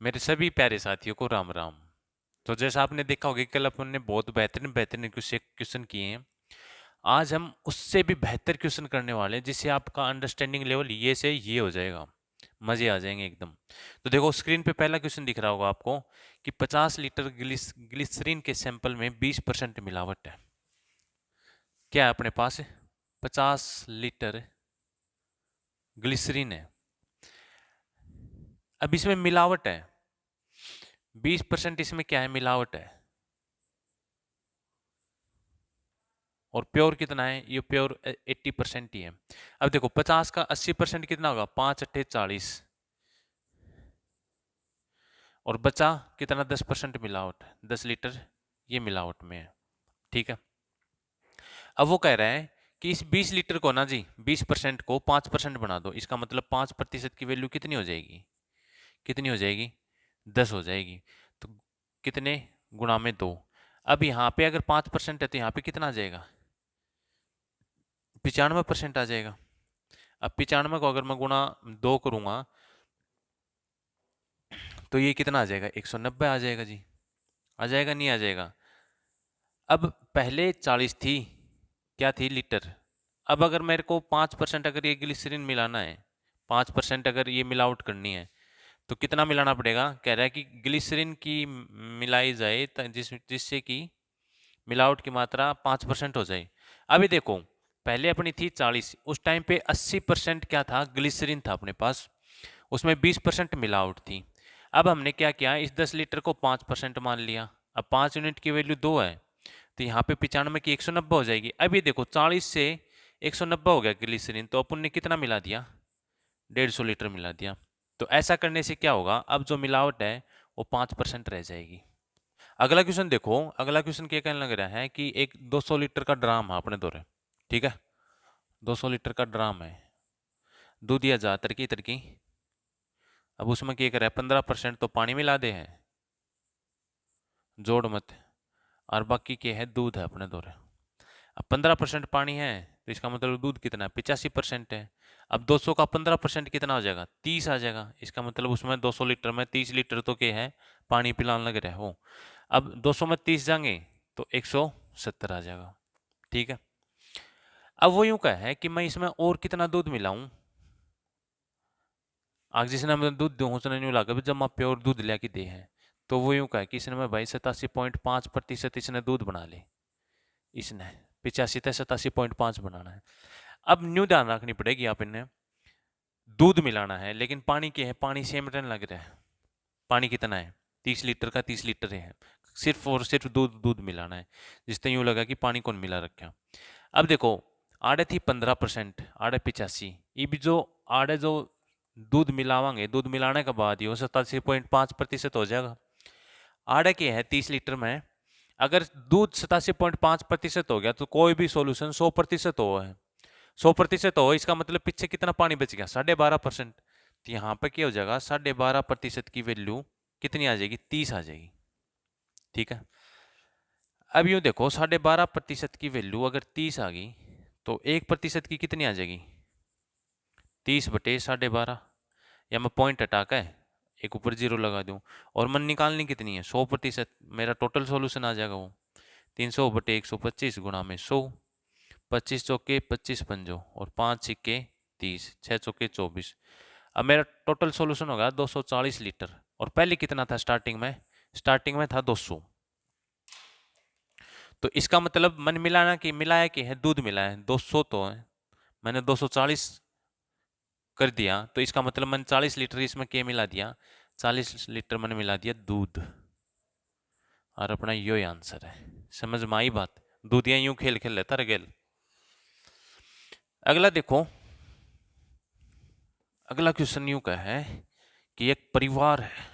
मेरे सभी प्यारे साथियों को राम राम। तो जैसा आपने देखा होगा कि कल अपन ने बहुत बेहतरीन बेहतरीन क्वेश्चन किए हैं। आज हम उससे भी बेहतर क्वेश्चन करने वाले हैं जिससे आपका अंडरस्टैंडिंग लेवल ये से ये हो जाएगा, मजे आ जाएंगे एकदम। तो देखो स्क्रीन पे पहला क्वेश्चन दिख रहा होगा आपको कि 50 लीटर ग्लिसरीन के सैंपल में 20% मिलावट है। क्या है अपने पास? 50 लीटर ग्लिसरीन है, अब इसमें मिलावट है 20%। इसमें क्या है? मिलावट है। और प्योर कितना है? ये प्योर 80% ही है। अब देखो 50 का 80% कितना होगा? 5 अट्ठे 40, और बचा कितना? 10% मिलावट। 10 लीटर ये मिलावट में है, ठीक है। अब वो कह रहा है कि इस 20 लीटर को ना जी 20% को 5% बना दो। इसका मतलब 5% की वैल्यू कितनी हो जाएगी? कितनी हो जाएगी? 10 हो जाएगी। तो कितने गुणा में 2। अब यहाँ पे अगर 5% है तो यहाँ पे कितना आ जाएगा? 95% आ जाएगा। अब 95 को अगर मैं गुणा 2 करूंगा तो ये कितना आ जाएगा? 190 आ जाएगा जी। आ जाएगा नहीं आ जाएगा? अब पहले 40 थी, क्या थी? लीटर। अब अगर मेरे को 5% अगर ये ग्लिसरीन मिलाना है, 5% अगर ये मिलावट करनी है तो कितना मिलाना पड़ेगा? कह रहा है कि ग्लिसरीन की मिलाई जाए जिससे कि मिलावट की मात्रा 5% हो जाए। अभी देखो पहले अपनी थी 40, उस टाइम पे 80% क्या था? ग्लिसरीन था अपने पास, उसमें 20% मिलावट थी। अब हमने क्या किया? इस 10 लीटर को 5% मान लिया। अब 5 यूनिट की वैल्यू 2 है तो यहाँ पे 95 की 190 हो जाएगी। अब ये देखो 40 से 190 हो गया ग्लिसरीन, तो अपन ने कितना मिला दिया? 150 लीटर मिला दिया। तो ऐसा करने से क्या होगा? अब जो मिलावट है वो 5% रह जाएगी। अगला क्वेश्चन देखो, अगला क्वेश्चन क्या कहने लग रहा है कि एक 200 लीटर का ड्राम है अपने दौरे, ठीक है। 200 लीटर का ड्राम है, दूध या जा तरकी तरकी। अब उसमें क्या करे? 15% तो पानी मिला दे है, जोड़ मत। और बाकी क्या है? दूध है अपने दौरे। अब 15% पानी है तो इसका मतलब दूध कितना है? 85% है। अब 200 का 15% कितना हो जाएगा? 30 आ जाएगा। इसका मतलब उसमें 200 लीटर में 30 लीटर तो क्या है? पानी पिलाने लग रहा है वो। अब 200 में 30 जाएंगे तो 170 आ जाएगा, ठीक है। अब वो यूं कहा है कि मैं इसमें और कितना दूध मिलाऊं? आग जिसने मैं दूध दूँ उसने यूं लगा जब मैं प्योर दूध लेके दे है, तो वो यूं कहा कि इसने मैं भाई 87.5% इसने दूध बना ले। इसने 85 से 87.5 बनाना है। अब न्यू ध्यान रखनी पड़ेगी आप इन्हें, दूध मिलाना है लेकिन पानी क्या है? पानी सेम रहने लग रहा है। पानी कितना है? 30 लीटर का 30 लीटर है, सिर्फ और सिर्फ दूध दूध मिलाना है, जिससे यूं लगा कि पानी कौन मिला रखा। अब देखो आड़े थी 15%, आड़े 85, ये भी जो आड़े जो दूध मिलावांगे, दूध मिलाने के बाद ये 87.5% हो जाएगा। आड़े के है 30 लीटर में, अगर दूध 87.5% हो गया तो कोई भी सॉल्यूशन 100% हो है। 100% हो इसका मतलब पीछे कितना पानी बच गया? 12.5%। तो यहाँ पे क्या हो जाएगा? 12.5% की वैल्यू कितनी आ जाएगी? 30 आ जाएगी, ठीक है। अब यूं देखो 12.5% की वैल्यू अगर 30 आ गई तो 1% की कितनी आ जाएगी? 30/12.5, या मैं पॉइंट हटा के एक ऊपर जीरो लगा दूं। और मन निकालनी कितनी है? 100%। मेरा टोटल सॉल्यूशन आ जाएगा वो 300/125 गुणा में 100। 25 चौके 25 पंजो और 5 सिक्के 30, 6 चौके 24। अब मेरा टोटल सॉल्यूशन होगा 240 लीटर। और पहले कितना था स्टार्टिंग में? स्टार्टिंग में था 200। तो इसका मतलब मन मिलाना कि मिलाया कि है? दूध मिलाया है। 200 तो है, मैंने 240 कर दिया तो इसका मतलब मैंने 40 लीटर इसमें क्या मिला दिया? 40 लीटर मैंने मिला दिया दूध। और अपना यो आंसर है। समझ में आई बात? दूधिया यूं खेल खेल लेता रगेल। अगला देखो, अगला क्वेश्चन यूं का है कि एक परिवार है,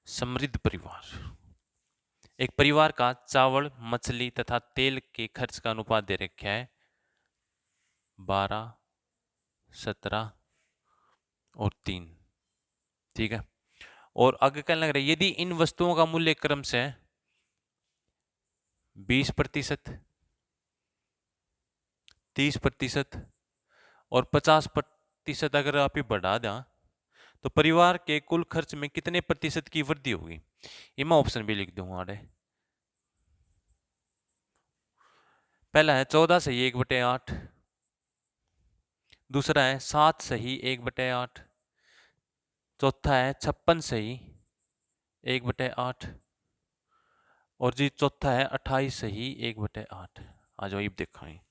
समृद्ध परिवार। एक परिवार का चावल, मछली तथा तेल के खर्च का अनुपात दे रखा है 12, 17 और 3, ठीक है। और आगे क्या लग रहा है? यदि इन वस्तुओं का मूल्य क्रम से 20%, 30% और 50% अगर आप बढ़ा दें तो परिवार के कुल खर्च में कितने प्रतिशत की वृद्धि होगी? ये मैं ऑप्शन भी लिख दूंगा आड़े। पहला है 14 सही 1/8, दूसरा है 7 सही 1/8, चौथा है 56 सही 1/8, और जी चौथा है 28 सही 1/8। आ जाओ ये देखा है।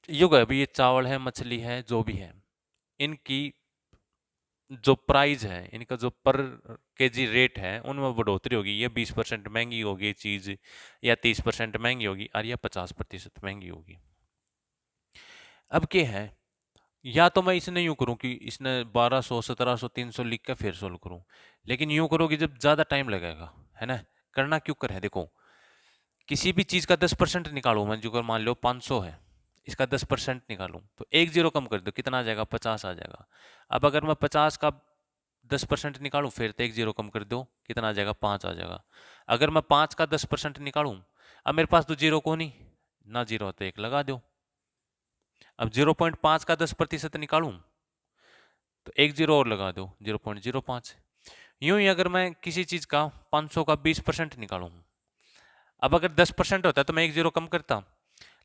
युग है अभी, ये चावल है, मछली है, जो भी है, इनकी जो प्राइस है, इनका जो पर केजी रेट है, उनमें बढ़ोतरी होगी। ये 20% महंगी होगी चीज, या 30% महंगी होगी, और या 50% महंगी होगी। अब क्या है, या तो मैं इसने यूं करूं कि इसने 1200 1700 300 लिख के फिर सोल्व करूं, लेकिन यूं करो कि जब ज्यादा टाइम लगेगा, है ना। करना क्यों कर है, देखो किसी भी चीज का 10% निकालू मैं, जो मान लो 500 है, इसका 10% निकालूं तो एक जीरो कम कर दो, कितना आ जाएगा, 50 आ जाएगा। अब अगर मैं 50 का 10% निकालूं, फिर तो एक जीरो कम कर दो, कितना आ जाएगा, 5 आ जाएगा। अगर मैं 5 का 10% निकालूं, अब मेरे पास तो जीरो को नहीं ना, जीरो तो एक लगा दो। अब 0.5 का 10% निकालूं तो एक जीरो और लगा दो, 0.05। यूं ही अगर मैं किसी चीज का 500 का 20% निकालूं, अब अगर 10% होता तो मैं एक जीरो कम करता,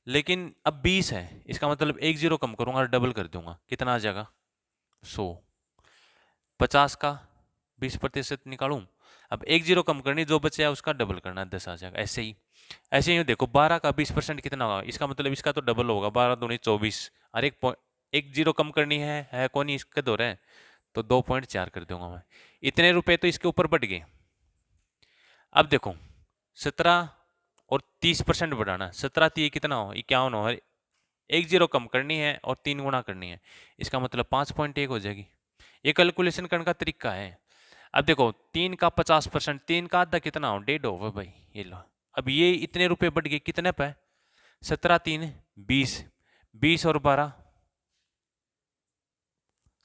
लेकिन अब 20 है, इसका मतलब एक जीरो कम करूंगा और डबल कर दूंगा, कितना आ जाएगा, 100। 50 का 20% निकालूं, अब एक जीरो कम करनी, जो बचे है उसका डबल करना, 10 आ जाएगा। ऐसे ही देखो 12 का 20% कितना होगा, इसका मतलब इसका तो डबल होगा, 12 दूनी 24, और एक जीरो कम करनी है कौन, इसके दो रहे, तो 2.4 कर दूंगा मैं। इतने रुपए तो इसके ऊपर बढ़ गए। अब देखो 17 और 30% बढ़ाना, 17 थी कितना हो, 51 हो, एक जीरो कम करनी है और 3 गुना करनी है, इसका मतलब 5.1 हो जाएगी। ये कैलकुलेशन करने का तरीका है। अब देखो 3 का 50%, 3 का आधा कितना हो, 1.5 हो भाई, ये लो। अब ये इतने रुपए बढ़ गए कितने पे, 17 3 20, 20 और 12,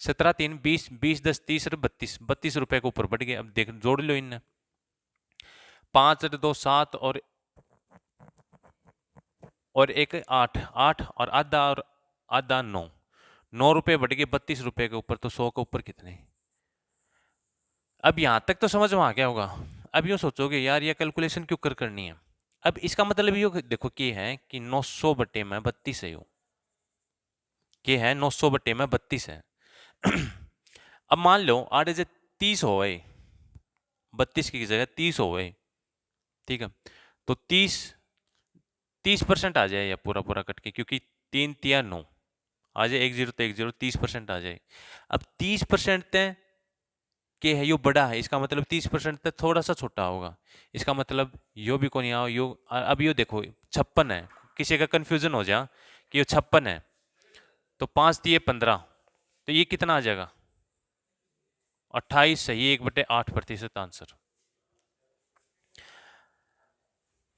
17 3 20, 20 10 30 और 32, 32 रुपए के ऊपर बढ़ गए। अब देख जोड़ लो इनने, 5 और 2 7 और एक 8 8 और आधा 9, 9 रुपए बढ़ गए 32 रुपए के ऊपर, तो 100 के ऊपर कितने। अब यहां तक तो समझ में आ गया होगा। अब यूं सोचोगे यार ये कैलकुलेशन क्यों करनी है। अब इसका मतलब ये देखो कि है कि 900 बटे में 32 है, ये है 900 बटे में 32 है। अब मान लो आधे से 30 हो गए, 32 की जगह 30 हो गए, ठीक है, तो 30% आ जाए या पूरा पूरा कट के, क्योंकि 3 तिया 9 आ जाए, एक जीरो तो एक जीरो, 30% आ जाए। अब 30% तय के है, यो बड़ा है, इसका मतलब 30% तक थोड़ा सा छोटा होगा, इसका मतलब यो भी को नहीं आओ यो। अब यो देखो 56 है, किसी का कंफ्यूजन हो जाए कि यो 56 है, तो 5 दिए 15, तो ये कितना आ जाएगा, 28 सही 1/8% आंसर।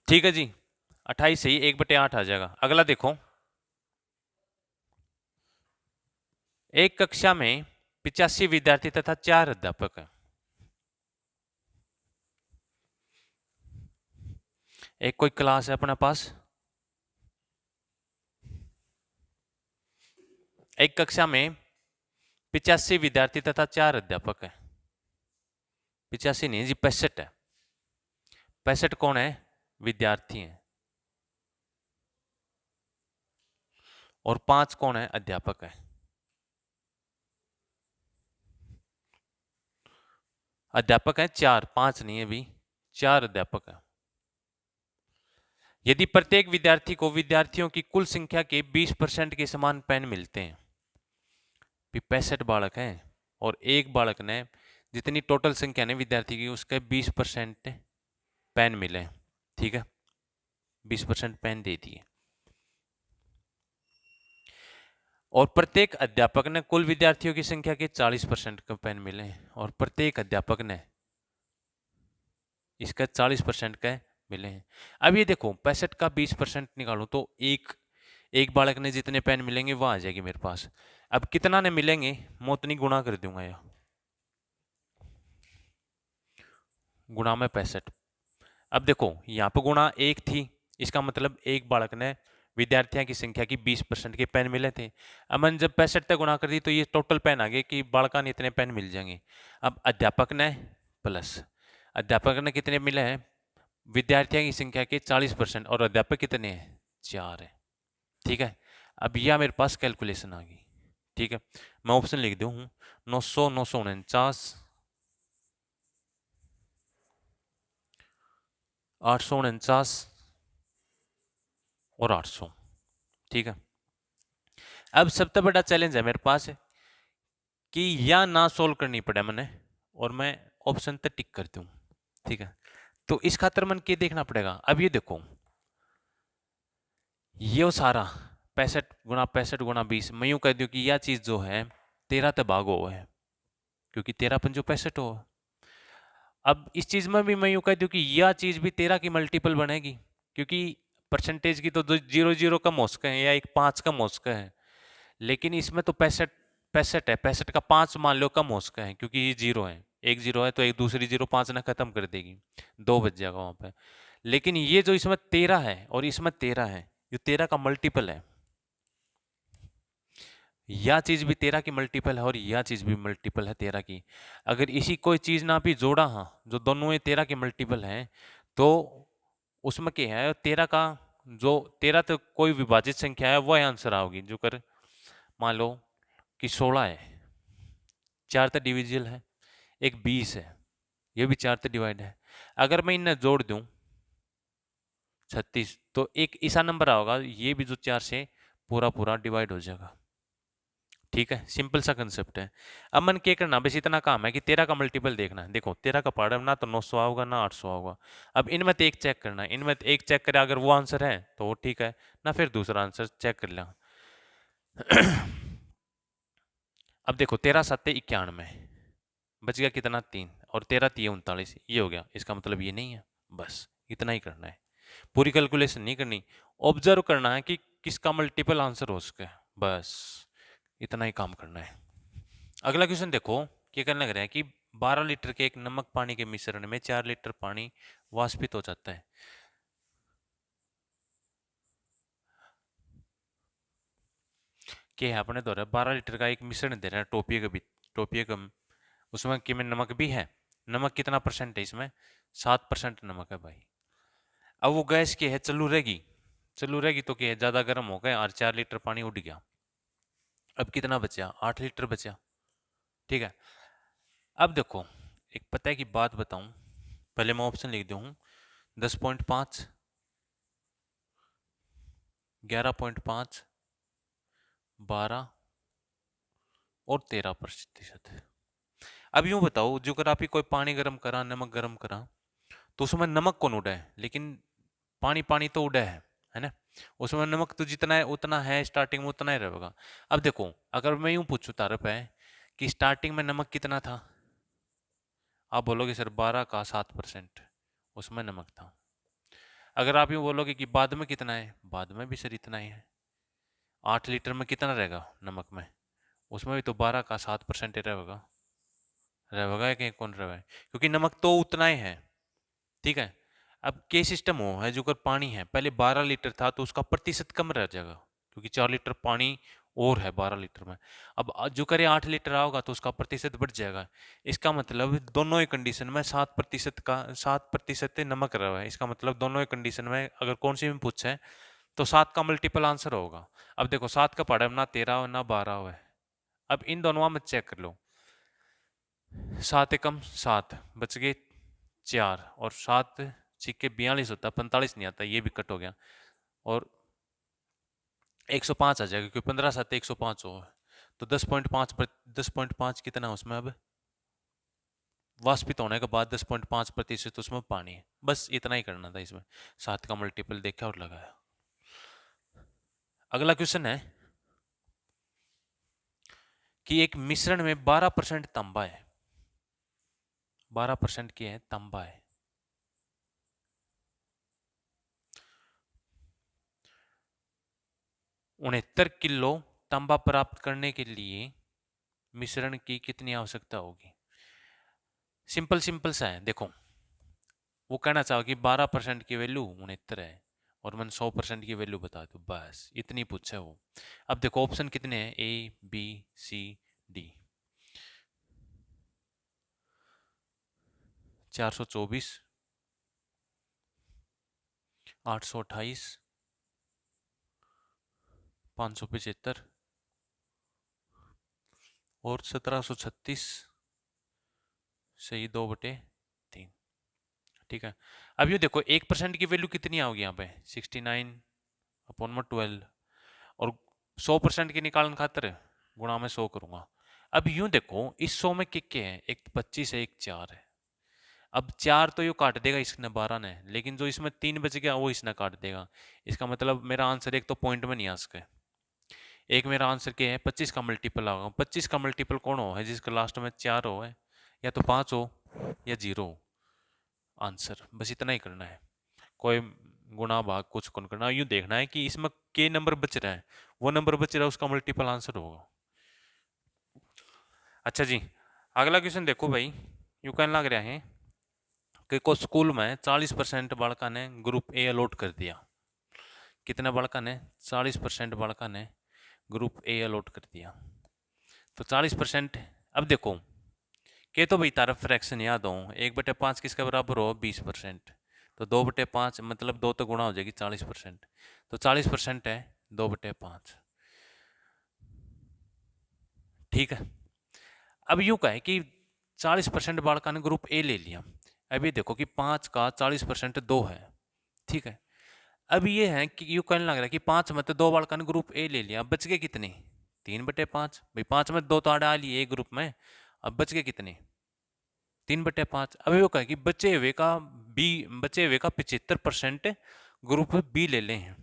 ठीक है जी, 28 सही 1/8 आ जाएगा। अगला देखो, एक कक्षा में 85 विद्यार्थी तथा 4 अध्यापक है। एक कोई क्लास है अपने पास, एक कक्षा में 85 विद्यार्थी तथा 4 अध्यापक है। 85 नहीं जी, 65 है। 65 कौन है, विद्यार्थी हैं, और 5 कौन है, अध्यापक है। अध्यापक है 4, 5 नहीं है भी, 4 अध्यापक है। यदि प्रत्येक विद्यार्थी को विद्यार्थियों की कुल संख्या के 20% के समान पेन मिलते हैं, 65 बालक हैं और एक बालक ने जितनी टोटल संख्या ने विद्यार्थी की उसके 20% पेन मिले, ठीक है, 20% पेन दे दिए, और प्रत्येक अध्यापक ने कुल विद्यार्थियों की संख्या के 40% के पेन मिले, और प्रत्येक अध्यापक ने इसका 40% का मिले हैं। अब ये देखो 65 का 20% निकालो तो एक बालक ने जितने पेन मिलेंगे वो आ जाएगी मेरे पास। अब कितना ने मिलेंगे, मैं उतनी गुणा कर दूंगा, या गुणा में 65। अब देखो यहाँ पे गुणा 1 थी, इसका मतलब एक बालक ने विद्यार्थियों की संख्या की 20% के पेन मिले थे। अब मैंने जब 65 तक गुणा कर दी तो ये टोटल पेन आ गए कि बालका ने इतने पेन मिल जाएंगे। अब अध्यापक ने प्लस अध्यापक ने कितने मिले हैं, विद्यार्थियों की संख्या के 40% और अध्यापक कितने हैं, 4 है। ठीक है, अब यह मेरे पास कैलकुलेशन आ गई। ठीक है, मैं ऑप्शन लिख दूं 900, 949, 849 और 800। ठीक है, अब सबसे बड़ा चैलेंज है मेरे पास कि या ना सोल्व करनी पड़े मैंने और मैं ऑप्शन तक टिक करती हूँ। ठीक है, तो इस खातर मन के देखना पड़ेगा। अब ये देखो, ये सारा 65 × 20 मैं यूं कह दूं कि यह चीज जो है 13 तक भाग हो है, क्योंकि 13×5 = 65 हो। अब इस चीज में भी मैं यूं कह दूं कि यह चीज भी 13 की मल्टीपल बनेगी, क्योंकि परसेंटेज की तो 0 0 कम हो सके हैं या एक 5 कम हो सके हैं, लेकिन इसमें तो 65 है, 65 का 5 मान लो कम हो सके हैं, क्योंकि ये 0 है, एक 0 है तो एक दूसरी 0 5 ना खत्म कर देगी, 2 बच जाएगा वहां पे। लेकिन ये जो इसमें 13 है और इसमें 13 है, ये 13 का मल्टीपल है। यह चीज भी 13 की मल्टीपल है और यह चीज भी मल्टीपल है 13 की। अगर इसी कोई चीज ना भी जोड़ा, हाँ, जो दोनों ये 13 की मल्टीपल है, तो उसमें क्या है, 13 का जो 13 तो कोई विभाजित संख्या है वह आंसर आओगी। जो कर मान लो कि 16 है, 4 तो डिविजिबल है, एक 20 है, ये भी 4 तो डिवाइड है। अगर मैं इन्हें जोड़ दूं 36, तो एक ऐसा नंबर आओगा, ये भी जो 4 से पूरा पूरा डिवाइड हो जाएगा। ठीक है, सिंपल सा कंसेप्ट है। अब मन क्या करना, बस इतना काम है कि 13 का मल्टीपल देखना है। देखो 13 का पार्ट ना तो 900 होगा ना 800 होगा। अब इनमें तो एक चेक करना है, इनमें तो एक चेक करे, अगर वो आंसर है तो वो ठीक है ना, फिर दूसरा आंसर चेक कर लें। अब देखो 13 7 91, बच गया कितना 3, और 13 3 39, ये हो गया। इसका मतलब ये नहीं है, बस इतना ही करना है, पूरी कैलकुलेशन नहीं करनी, ऑब्जर्व करना है कि किसका मल्टीपल आंसर हो सके, बस इतना ही काम करना है। अगला क्वेश्चन देखो, क्या करने लग रहा है कि 12 लीटर के एक नमक पानी के मिश्रण में 4 लीटर पानी वाष्पित हो जाता है। क्या है, अपने द्वारा 12 लीटर का एक मिश्रण दे रहा है, टोपिए का, उसमें कि में नमक भी है। नमक कितना परसेंट है इसमें, 7% नमक है भाई। अब वो गैस की है, चालू रहेगी तो क्या है, ज्यादा गर्म हो गया और 4 लीटर पानी उड़ गया। अब कितना बचा, 8 लीटर बचा। ठीक है, अब देखो, एक पता है की बात बताऊं, पहले मैं ऑप्शन लिख दूं 10.5, 11.5, 12 और 13%। अब यूं बताओ, जो अगर आप ही कोई पानी गर्म करा, नमक गर्म करा, तो उसमें नमक कौन उड़ा है, लेकिन पानी पानी तो उड़ा है ना। उसमें नमक तो जितना है उतना है, स्टार्टिंग में उतना ही रहेगा। अब देखो, अगर मैं यूं पूछूं तारा पे कि स्टार्टिंग में नमक कितना था, आप बोलोगे सर 12 का 7% उसमें नमक था। अगर आप यूं बोलोगे कि बाद में कितना है, बाद में भी सर इतना ही है। 8 लीटर में कितना रहेगा नमक में, उसमें भी तो 12 का 7% ही रहेगा। रहेगा या कहीं कौन रहा है, क्योंकि नमक तो उतना ही है। ठीक है, अब के सिस्टम हो है, जो कर पानी है, पहले 12 लीटर था तो उसका प्रतिशत कम रह जाएगा, क्योंकि 4 लीटर पानी और है 12 लीटर में। अब जो करे 8 लीटर आओगा तो उसका प्रतिशत बढ़ जाएगा। इसका मतलब दोनों ही कंडीशन में 7% नमक रहा है। इसका मतलब दोनों ही कंडीशन में अगर कौन सी भी पूछे तो 7 का मल्टीपल आंसर होगा। अब देखो 7 का पढ़ा ना 13 हो ना 12 हो है। अब इन दोनों में चेक कर लो, 7 एकम 7 बच गए 4, और 7 सिक्के 42 होता, 45 नहीं आता, ये भी कट हो गया, और 105 आ जाएगा, क्योंकि 15 7 105 हो, तो 10.5 पर 10.5 कितना उसमें अब वाष्पित होने के बाद 10.5% उसमें पानी है। बस इतना ही करना था इसमें, 7 का मल्टीपल देखा और लगाया। अगला क्वेश्चन है कि एक मिश्रण में 12% तांबा है, 12% की है तांबा है, 69 किलो तांबा प्राप्त करने के लिए मिश्रण की कितनी आवश्यकता होगी। सिंपल सिंपल सा है, देखो वो कहना चाहो कि 12% की वैल्यू 69 है, और मैंने 100% की वैल्यू बता दूँ, बस इतनी पूछा है वो। अब देखो ऑप्शन कितने हैं, ए बी सी डी। 424, 828, 575 और 1736, सही 2/3। ठीक है। अब ये देखो 1% की वैल्यू कितनी आओगी यहाँ पे, 69/12। और 100% की निकालने खातर गुणा में 100 करूंगा। अब यूं देखो इस 100 में कितने हैं, एक 25 है, एक 4 है। अब 4 तो यू काट देगा इसने 12 ने, लेकिन जो इसमें 3 बच गया वो इसने काट देगा। इसका मतलब मेरा आंसर एक तो पॉइंट में नहीं आ सके। एक मेरा आंसर क्या है, 25 का मल्टीपल आएगा। 25 का मल्टीपल कौन हो है, जिसका लास्ट में 4 हो है, या तो 5 हो या 0 हो। आंसर बस इतना ही करना है, कोई गुणा भाग कुछ कौन करना। यूं देखना है कि इसमें के नंबर बच रहा है, वो नंबर बच रहा है उसका मल्टीपल आंसर होगा। अच्छा जी, अगला क्वेश्चन देखो भाई। यूं कहने लग रहा है कि को स्कूल में 40% बालका ने ग्रुप ए अलॉट कर दिया। कितने बालका ने, 40% बालका ने ग्रुप ए अलॉट कर दिया। तो 40%, अब देखो के तो भाई तारा फ्रैक्शन याद हो, 1/5 किसके बराबर हो, 20%। तो 2/5 मतलब 2 तो गुणा हो जाएगी 40%। तो 40% है 2/5। ठीक है। अब यूं कहे कि 40% बालका ने ग्रुप ए ले लिया। अब ये देखो कि 5 का 40% 2 है। ठीक है। अब ये है कि यूं कहने लग रहा है कि 5 में तो 2 बालका ने ग्रुप ए ले लिया, अब बच गए कितने, 3/5। भाई 5 में 2 तो डाल लिए एक ग्रुप में, अब बच गए कितने, 3/5। अब वो कहे कि बचे हुए का 75% ग्रुप बी ले लें।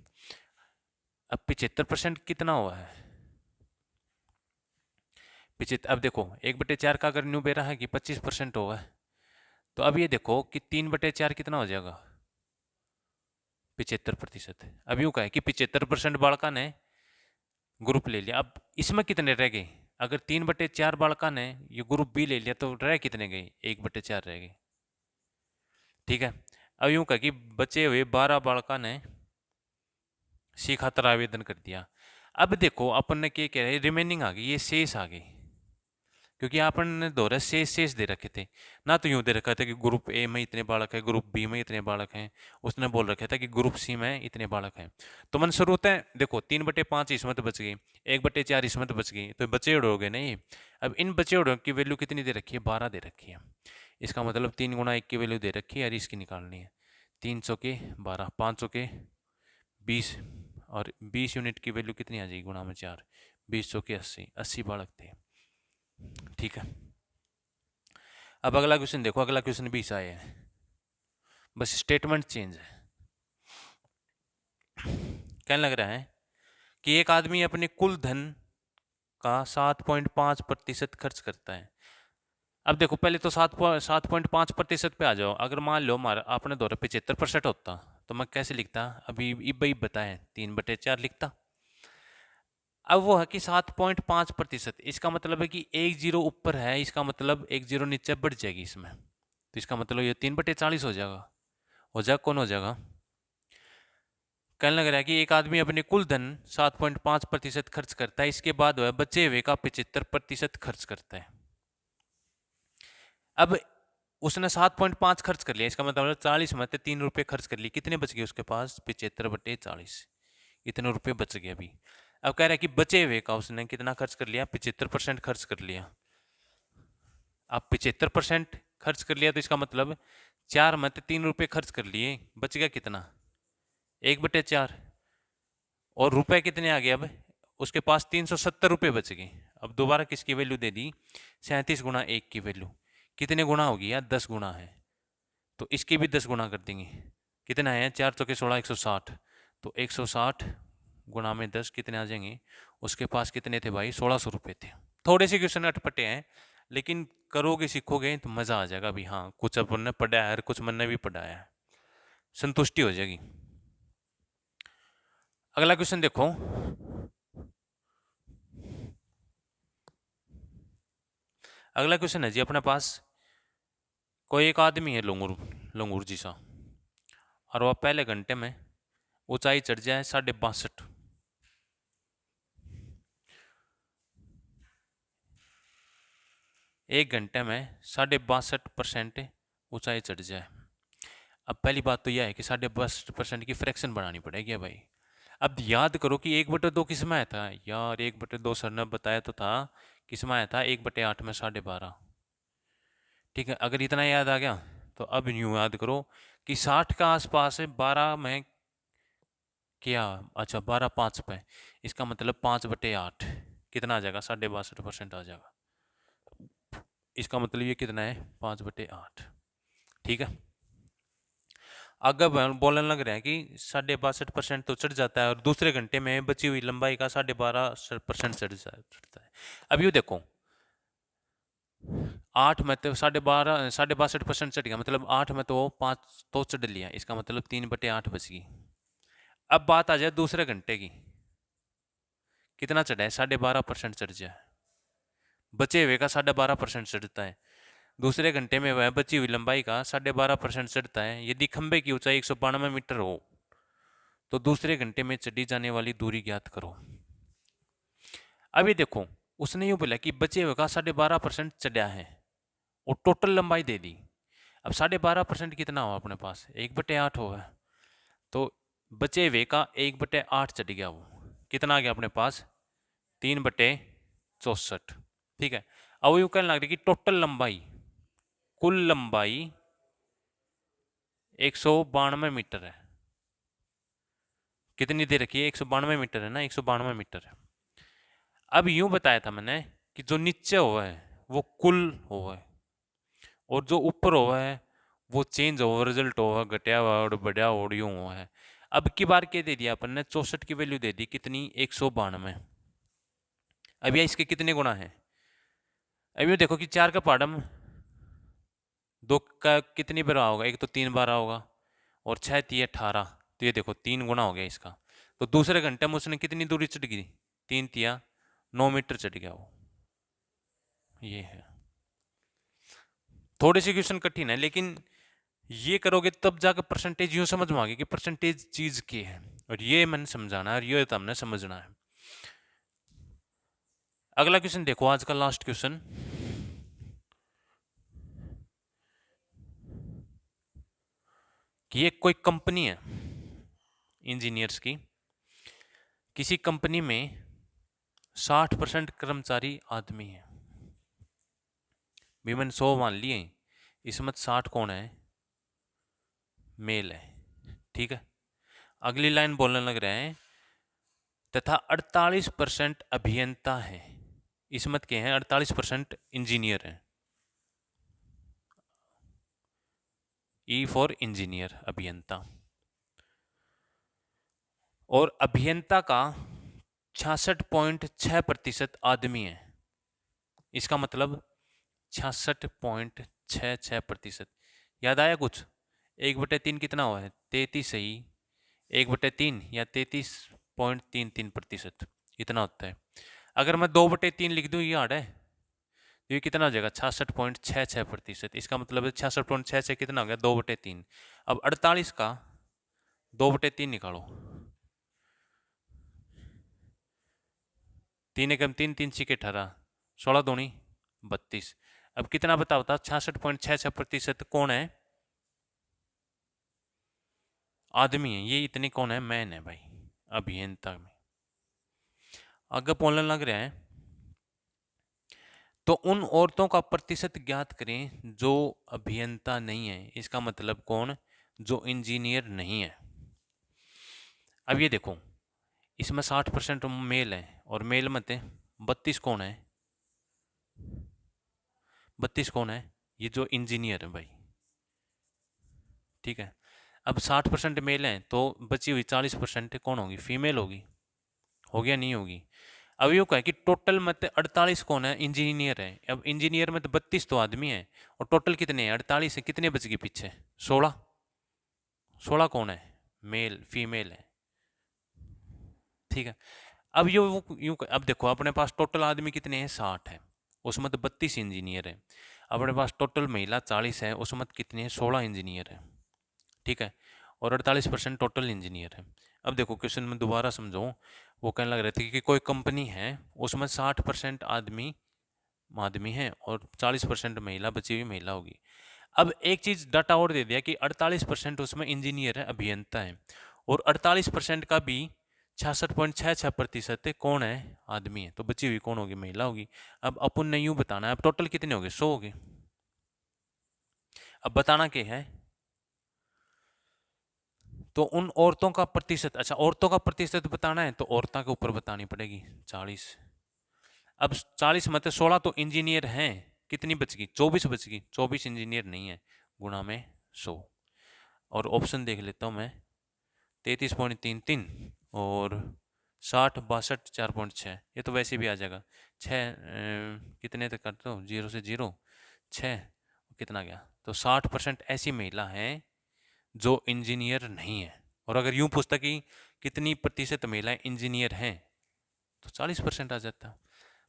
अब 75% कितना हुआ है, 75। अब देखो 1/4 का अगर न्यू बेरा है कि 25% होगा। तो अब ये देखो कि 3/4 कितना हो जाएगा, 75%। अब यूं कहे कि 75% बालका ने ग्रुप ले लिया। अब इसमें कितने रह गए, अगर 3/4 बालका ने ये ग्रुप बी ले लिया तो रह कितने गए, 1/4 रह गए। ठीक है। अब यूं कहे कि बचे हुए 12 बालका ने सी खातर आवेदन कर दिया। अब देखो अपन ने क्या कह रहे, रिमेनिंग आ गई, ये शेष आ गई, क्योंकि अपन ने दोहरा शेष दे रखे थे ना। तो यूं दे रखा था कि ग्रुप ए में इतने बालक है, ग्रुप बी में इतने बालक हैं। उसने बोल रखा था कि ग्रुप सी में इतने बालक हैं। तो मन शुरू होता है, देखो 3/5 इसमें तो बच गई, 1/4 इसमें तो बच गई, तो बचे उड़ हो गए नहीं। अब इन बचे उड़ों की वैल्यू कितनी दे रखी है, 12 दे रखी है। इसका मतलब 3 गुणा 1 की वैल्यू दे रखी है और इसकी निकालनी है। 300 के 12, 500 के 20, और 20 यूनिट की वैल्यू कितनी आ जाएगी गुणा में 4, 20 के 80 बालक थे। ठीक है। अब अगला क्वेश्चन देखो, अगला क्वेश्चन भी ऐसा है, बस स्टेटमेंट चेंज है। कहने लग रहा है कि एक आदमी अपने कुल धन का 7.5% खर्च करता है। अब देखो पहले तो 7.5% पे आ जाओ। अगर मान लो हमारा आपने दौरा 75% होता तो मैं कैसे लिखता, अभी इब बताए 3/4 लिखता। अब वो है कि 7.5%, इसका मतलब है कि एक जीरो ऊपर है, इसका मतलब एक जीरो नीचे बढ़ जाएगी इसमें। तो इसका मतलब ये 3/40 हो जाएगा। हो जाएगा, कौन हो जाएगा। कहने लग रहा है कि एक आदमी अपने कुल धन 7.5% खर्च करता है, इसके बाद वह बचे हुए का 75% खर्च करता है। अब उसने 7.5 खर्च कर लिया, इसका मतलब 40 में 3 रुपये खर्च कर लिए, कितने बच गए उसके पास, 75/40, इतने रुपये बच गए अभी। अब कह रहा है कि बचे हुए का उसने कितना खर्च कर लिया, 75% खर्च कर लिया। अब 75% खर्च कर लिया तो इसका मतलब 4 में 3 रुपये खर्च कर लिए, बच गया कितना, 1/4। और रुपए कितने आ गए, अब उसके पास 370 रुपये बच गए। अब दोबारा किसकी वैल्यू दे दी, 37 गुणा 1 की वैल्यू। कितने गुणा होगी यार, 10 गुणा है, तो इसके भी 10 गुणा कर देंगे। कितना है, 4 चौके 16, 160। तो 160 गुणा में 10 कितने आ जाएंगे, उसके पास कितने थे भाई, 1600 रुपये थे। थोड़े से क्वेश्चन अटपटे हैं, लेकिन करोगे सीखोगे तो मज़ा आ जाएगा भी। हाँ कुछ अपन ने पढ़ा है और कुछ मन ने भी पढ़ाया है, संतुष्टि हो जाएगी। अगला क्वेश्चन देखो। अगला क्वेश्चन है जी अपने पास, कोई एक आदमी है लंगूर लंगूर जी सा, और वह पहले घंटे में ऊंचाई चढ़ जाए 62.5, एक घंटे में 62.5% ऊंचाई चढ़ जाए। अब पहली बात तो यह है कि 62% की फ्रैक्शन बनानी पड़ेगी भाई। अब याद करो कि 1/2 किस में आया था यार, 1/2 सर ने बताया तो था, किस में आया था, 1/8 में 12.5। ठीक है, अगर इतना याद आ गया तो अब यूँ याद करो कि 60 का आसपास है, 12 में क्या, अच्छा 12/5 पे, इसका मतलब 5/8 कितना आ जाएगा, 62.5% आ जाएगा। इसका मतलब ये कितना है, 5/8। ठीक है, अगर बोलने लग रहे हैं कि 62.5% तो चढ़ जाता है और दूसरे घंटे में बची हुई लंबाई का 12.5% चढ़ता है। अब ये देखो 8 में तो 62.5% चढ़ गया, मतलब 8 में तो 5 तो चढ़ लिया, इसका मतलब 3/8 बच गई। अब बात आ जाए दूसरे घंटे की, कितना चढ़ा है, 12.5% चढ़ जाए, बचे हुए का 12.5% चढ़ता है। दूसरे घंटे में वह बची हुई लंबाई का 12.5% चढ़ता है। यदि खंबे की ऊंचाई 192 मीटर हो तो दूसरे घंटे में चढ़ी जाने वाली दूरी ज्ञात करो। अभी देखो उसने यूं बोला कि बचे हुए का 12.5% चढ़ा है और टोटल लंबाई दे दी। अब 12.5% कितना हो अपने पास, 1/8 हो है, तो बचे हुए का 1/8 चढ़ गया, वो कितना आ गया अपने पास, 3/64। ठीक है, अब यूं कहने लग रही कि टोटल लंबाई, कुल लंबाई 192 मीटर है। कितनी दे रखी है, 192 मीटर है ना, 192 मीटर है। अब यूं बताया था मैंने कि जो नीचे हुआ है वो कुल हुआ है और जो ऊपर हुआ है वो चेंज हुआ, रिजल्ट हुआ, घटिया हुआ और बढ़िया और यूं हुआ है। अब की बार क्या दे दिया अपन ने, 64 की वैल्यू दे दी, कितनी, 192। अब यह इसके कितने गुना है, अब ये देखो कि 4 का पाडम 2 का कितनी बार होगा, एक तो 3 बार होगा और 6 3 18, तो ये देखो 3 गुना हो गया इसका। तो दूसरे घंटे में उसने कितनी दूरी चढ़ गई, 3 3 9 मीटर चढ़ गया वो। ये है, थोड़ी सी क्वेश्चन कठिन है लेकिन ये करोगे तब जाकर परसेंटेज यूं समझ में आ गई कि परसेंटेज चीज क्या है, और ये मैंने समझाना है और ये तो हमने समझना है। अगला क्वेश्चन देखो, आज का लास्ट क्वेश्चन, कि ये कोई कंपनी है इंजीनियर्स की, किसी कंपनी में 60% कर्मचारी आदमी है। भी मैंने 100 मान लिए, इसमें 60 कौन है, मेल है। ठीक है, अगली लाइन बोलने लग रहे हैं तथा 48% अभियंता है। इसमत के हैं 48% इंजीनियर हैं, ई फॉर इंजीनियर, अभियंता। और अभियंता का 66.6% आदमी है। इसका मतलब 66.66%। याद आया कुछ, 1/3 कितना हुआ है, 33 सही, 1/3 या 33.33%, इतना होता है। अगर मैं 2/3 लिख दूं ये हार्ड है, तो ये कितना हो जाएगा, 66.66%। इसका मतलब है 66.66 कितना हो गया, 2/3। अब 48 का 2/3 निकालो, 3 एकम 3 3 छः 18, 16 दूनी 32। अब कितना बताओ था, 66.66% कौन है, आदमी है। ये इतनी कौन है, मैन है भाई, अभियंता में। आगे बोलने लग रहे हैं, तो उन औरतों का प्रतिशत ज्ञात करें जो अभियंता नहीं है। इसका मतलब कौन, जो इंजीनियर नहीं है। अब ये देखो इसमें 60% मेल है और मेल मत 32 कौन है, 32 कौन है, ये जो इंजीनियर है भाई। ठीक है, अब 60% मेल है तो बची हुई 40% कौन होगी, फीमेल होगी, हो गया नहीं होगी। अब यूँ कहें कि टोटल मत 48 कौन है, इंजीनियर है। अब इंजीनियर में तो 32 तो आदमी है और टोटल कितने हैं, 48 है, कितने बच गए पीछे, 16। 16 कौन है, मेल, फीमेल है। ठीक है, अब यूँ अब देखो अपने पास टोटल आदमी कितने हैं, 60 है, उसमें तो 32 इंजीनियर है। अपने पास टोटल महिला 40 है, उसमें कितने हैं, 16 इंजीनियर है। ठीक है, और 48% टोटल इंजीनियर है। अब देखो क्वेश्चन में दोबारा समझो, वो कहने लग रहे थे कि कोई कंपनी है, उसमें 60% आदमी आदमी है और 40% महिला, बची हुई महिला होगी। अब एक चीज डाटा और दे दिया कि 48% उसमें इंजीनियर है, अभियंता है, और 48% का भी 66.66% कौन है, आदमी है, तो बची हुई कौन होगी, महिला होगी। अब अपन ने यूं बताना है, अब टोटल कितने हो गए, 100 हो गए। अब बताना क्या है, तो उन औरतों का प्रतिशत, अच्छा औरतों का प्रतिशत बताना है तो औरतों के ऊपर बतानी पड़ेगी 40। अब 40 में से 16 तो इंजीनियर हैं, कितनी बच गई, 24 बच गई, 24 इंजीनियर नहीं है, गुणा में 100। और ऑप्शन देख लेता हूँ मैं, 33.33 और 60 62 4.6, ये तो वैसे भी आ जाएगा। 6 कितने तक करते हो, 0 से 0 6, कितना गया, तो 60% ऐसी महिला हैं जो इंजीनियर नहीं है। और अगर यूं पूछता कि कितनी प्रतिशत महिलाएं इंजीनियर हैं, तो 40% आ जाता।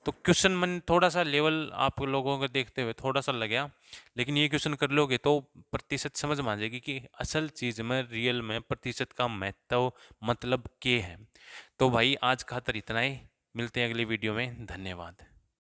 तो क्वेश्चन मन थोड़ा सा लेवल आप लोगों को देखते हुए थोड़ा सा लग गया, लेकिन ये क्वेश्चन कर लोगे तो प्रतिशत समझ में आ जाएगी कि असल चीज में, रियल में प्रतिशत का महत्व मतलब क्या है। तो भाई आज खातर इतना ही, मिलते हैं अगली वीडियो में, धन्यवाद।